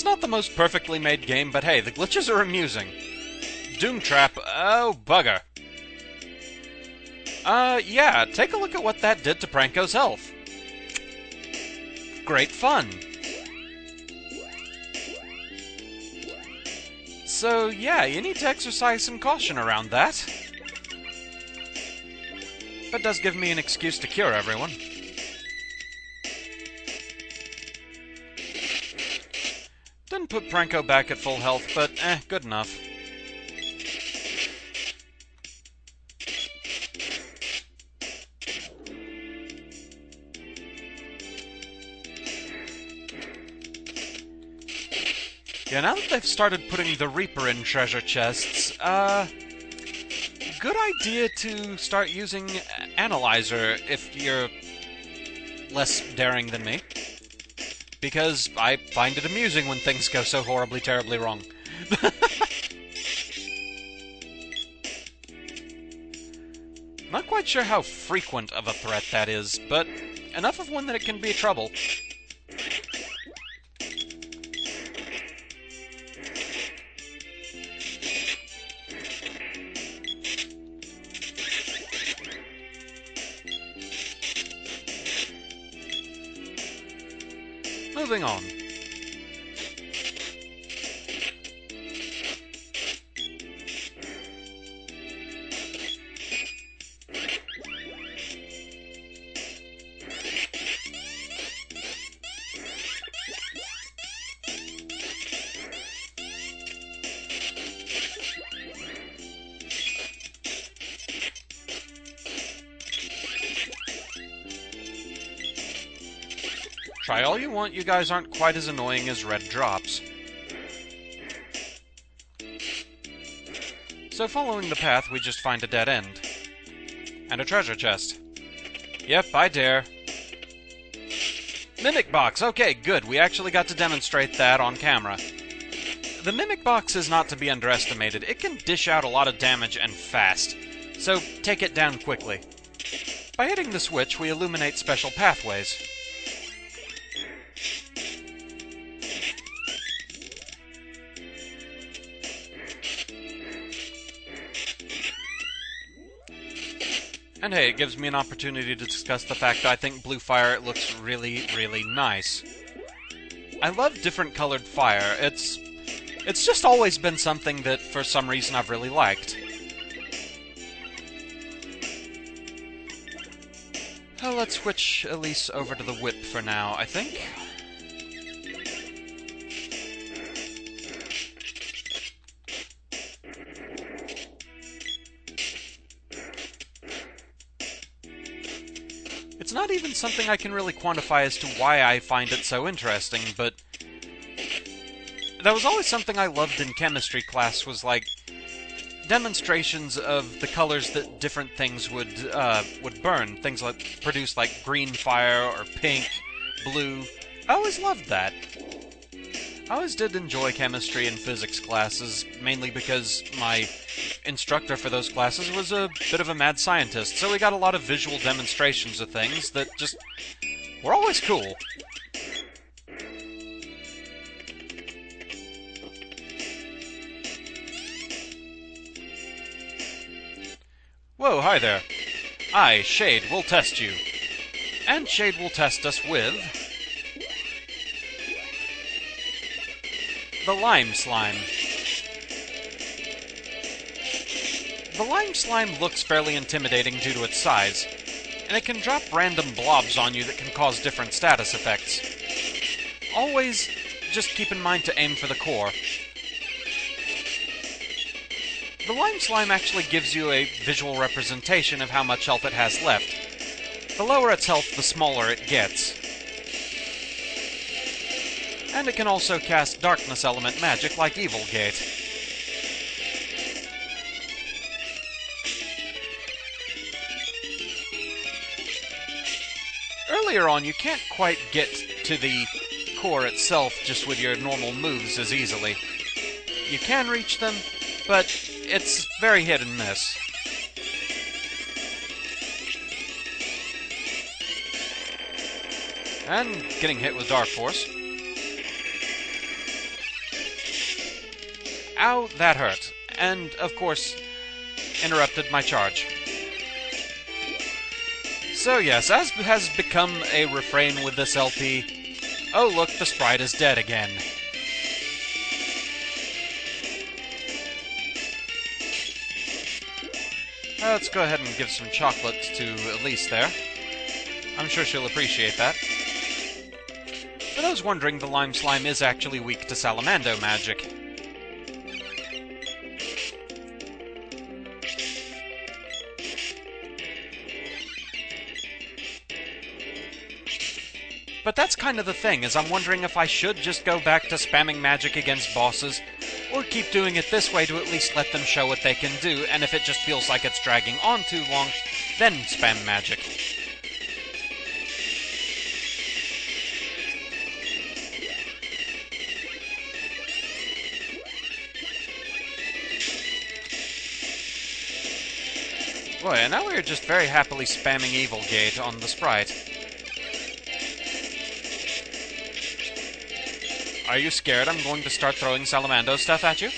It's not the most perfectly made game, but hey, the glitches are amusing. Doom Trap, oh bugger. Yeah, take a look at what that did to Pranko's health. Great fun. So, yeah, you need to exercise some caution around that. But does give me an excuse to cure everyone. Didn't put Pranko back at full health, but good enough. Yeah, now that they've started putting the Reaper in treasure chests, good idea to start using Analyzer if you're less daring than me. Because I find it amusing when things go so horribly, terribly wrong. Not quite sure how frequent of a threat that is, but enough of one that it can be trouble. Moving on. Try all you want, you guys aren't quite as annoying as red drops. So following the path, we just find a dead end. And a treasure chest. Yep, I dare. Mimic box, okay, good, we actually got to demonstrate that on camera. The Mimic box is not to be underestimated. It can dish out a lot of damage and fast. So take it down quickly. By hitting the switch, we illuminate special pathways. And hey, it gives me an opportunity to discuss the fact that I think blue fire looks really, really nice. I love different colored fire. It's just always been something that, for some reason, I've really liked. Let's switch Elise over to the whip for now, I think. It's not even something I can really quantify as to why I find it so interesting, but that was always something I loved in chemistry class, was like demonstrations of the colors that different things would burn. Things like produce like green fire or pink, blue. I always loved that. I always did enjoy chemistry and physics classes, mainly because my instructor for those classes was a bit of a mad scientist, so we got a lot of visual demonstrations of things that just were always cool. Whoa, hi there. I, Shade, will test you. And Shade will test us with the Lime Slime. The Lime Slime looks fairly intimidating due to its size, and it can drop random blobs on you that can cause different status effects. Always just keep in mind to aim for the core. The Lime Slime actually gives you a visual representation of how much health it has left. The lower its health, the smaller it gets. And it can also cast darkness element magic like Evil Gate. Earlier on, you can't quite get to the core itself just with your normal moves as easily. You can reach them, but it's very hit and miss. And getting hit with Dark Force. Ow, that hurt. And, of course, interrupted my charge. So yes, as has become a refrain with this LP, oh look, the sprite is dead again. Let's go ahead and give some chocolate to Elise there. I'm sure she'll appreciate that. For those wondering, the Lime Slime is actually weak to Salamando magic. But that's kind of the thing, is I'm wondering if I should just go back to spamming magic against bosses, or keep doing it this way to at least let them show what they can do, and if it just feels like it's dragging on too long, then spam magic. Boy, and now we're just very happily spamming Evil Gate on the sprite. Are you scared I'm going to start throwing Salamando stuff at you?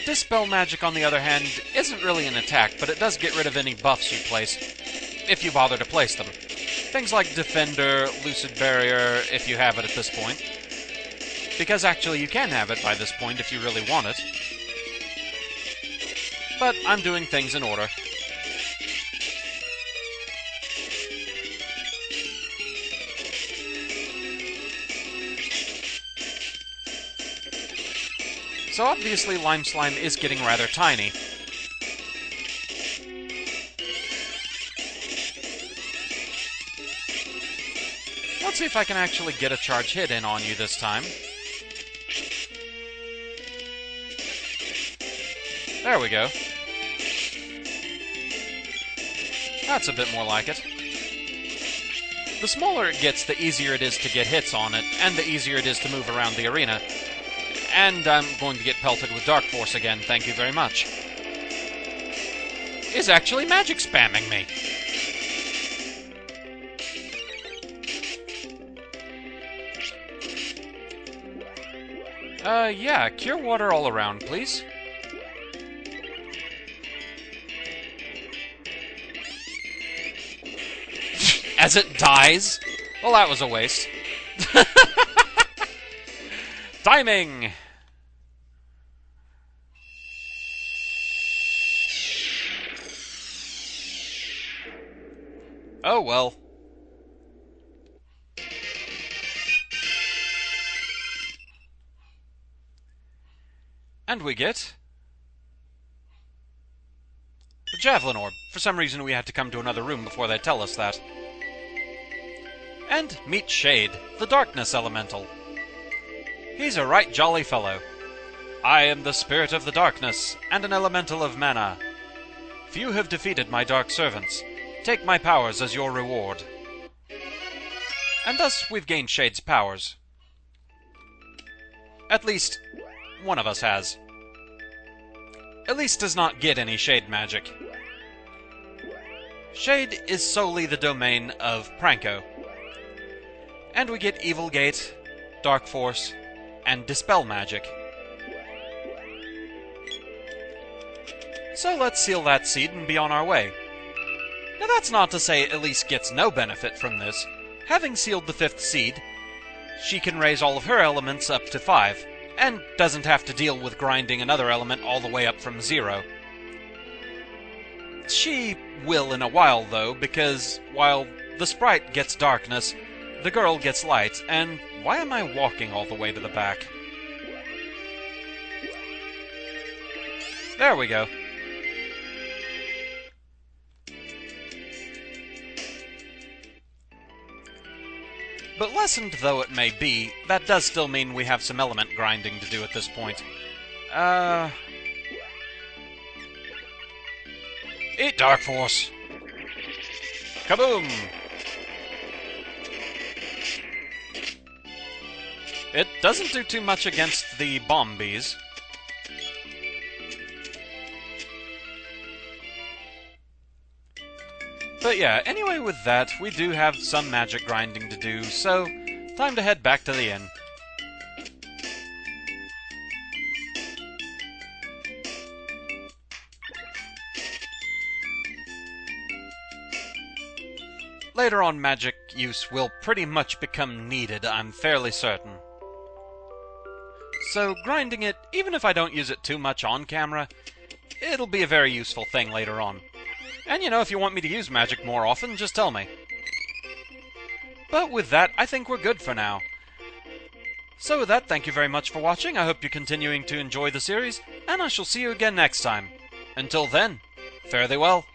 Dispel Magic, on the other hand, isn't really an attack, but it does get rid of any buffs you place, if you bother to place them. Things like Defender, Lucid Barrier, if you have it at this point. Because actually you can have it by this point if you really want it. But I'm doing things in order. So obviously Lime Slime is getting rather tiny. Let's see if I can actually get a charge hit in on you this time. There we go. That's a bit more like it. The smaller it gets, the easier it is to get hits on it, and the easier it is to move around the arena. And I'm going to get pelted with Dark Force again, thank you very much. Is actually magic spamming me. Yeah, cure water all around, please. As it dies? Well, that was a waste. Timing! Oh well. And we get the Javelin Orb. For some reason we had to come to another room before they tell us that. And meet Shade, the Darkness Elemental. He's a right jolly fellow. I am the Spirit of the Darkness, and an Elemental of Mana. Few have defeated my Dark Servants. Take my powers as your reward. And thus we've gained Shade's powers. At least, one of us has. Elise does not get any Shade magic. Shade is solely the domain of Pranko. And we get Evil Gate, Dark Force, and Dispel Magic. So let's seal that seed and be on our way. Now that's not to say Elise gets no benefit from this. Having sealed the 5th seed, she can raise all of her elements up to 5, and doesn't have to deal with grinding another element all the way up from 0. She will in a while, though, because while the sprite gets darkness, the girl gets light, and why am I walking all the way to the back? There we go. But lessened though it may be, that does still mean we have some element grinding to do at this point. Eat Dark Force! Kaboom! It doesn't do too much against the bomb bees. But yeah, anyway with that, we do have some magic grinding to do, so time to head back to the inn. Later on, magic use will pretty much become needed, I'm fairly certain. So grinding it, even if I don't use it too much on camera, it'll be a very useful thing later on. And you know, if you want me to use magic more often, just tell me. But with that, I think we're good for now. So with that, thank you very much for watching. I hope you're continuing to enjoy the series, and I shall see you again next time. Until then, fare thee well.